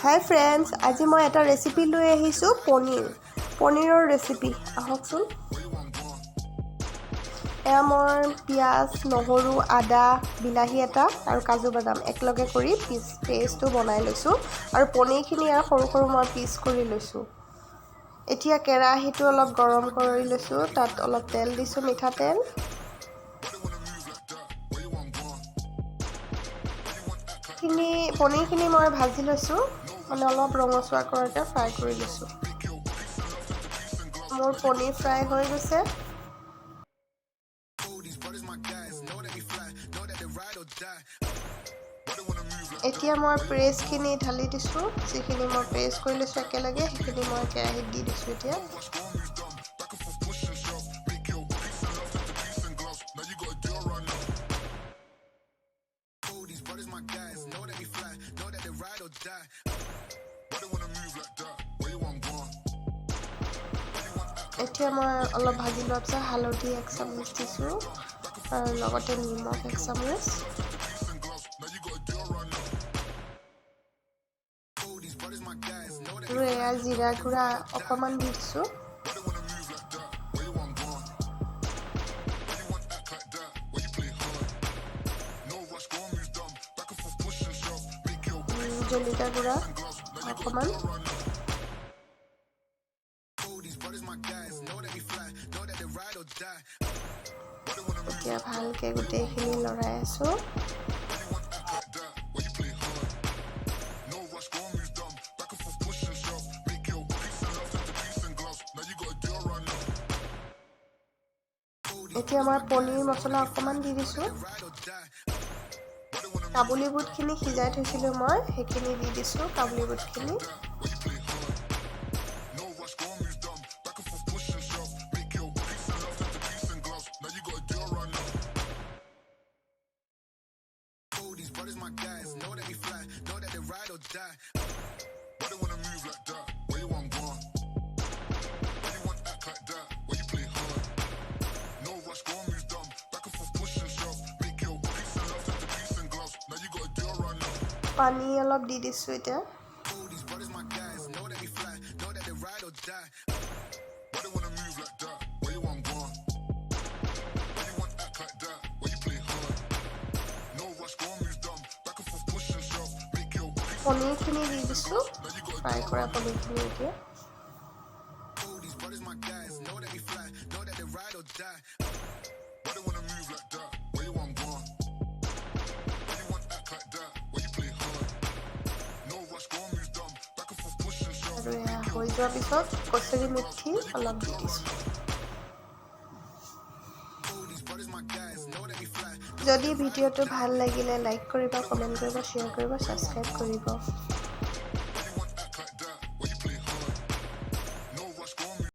Hi friends, আজি মই এটা ৰেচিপি লৈ আহিছো পনীৰৰ ৰেচিপি আহকচোন এয়া মই পিয়াজ নহৰু আদা বিলাহী এটা আৰু কাজু বাদাম একলগে কৰি পেষ্টটো বনাই লৈছো আৰু পনীৰখিনি ইয়াৰ সৰু সৰু মই পিচ কৰি লৈছো এতিয়া কেৰাহীটো অলপ গৰম কৰি লৈছো তাত অলপ তেল দিছো মিঠাতেল পনীৰখিনি মই ভাজি লৈছো মানে অলপ ৰঙচুৱা কৰাকে ফ্ৰাই কৰি লৈছো মোৰ পনীৰ ফ্ৰাই হৈ গৈছে এতিয়া মই পেষ্টখিনি ঢালি দিছো যিখিনি মই পেষ্ট কৰি লৈছো একেলগে সেইখিনি মই কেৰাহীত দি দিছো এতিয়া এতিয়া মই অলপ ভাজি লোৱাৰ পিছত হালধি 1 চামুচ দিছো আৰু লগতে নিমখ 1 চামুচ আৰু এয়া জিৰা গুড়া অকণমান দি দিছো জলকীয়া গুড়া অকণমান এতিয়া ভালকে গোটেইখিনি লৰাই আছো এতিয়া মই পনীৰ মছলা অকণমান দি দিছো কাবুলী বুটখিনি সিজাই থৈছিলো মই সেইখিনি দি দিছো কাবুলী বুটখিনি পানী অলপ দি দিছো এতিয়া পনীৰখিনি দি দিছো ফ্ৰাই কৰা পনীৰখিনি এতিয়া আৰু এয়া হৈ যোৱাৰ পিছত কচুৰি মেথি অলপ দি দিছো যদি ভিডিঅ'টো ভাল লাগিলে লাইক কৰিব কমেণ্ট কৰিব শ্বেয়াৰ কৰিব ছাবস্ক্ৰাইব কৰিব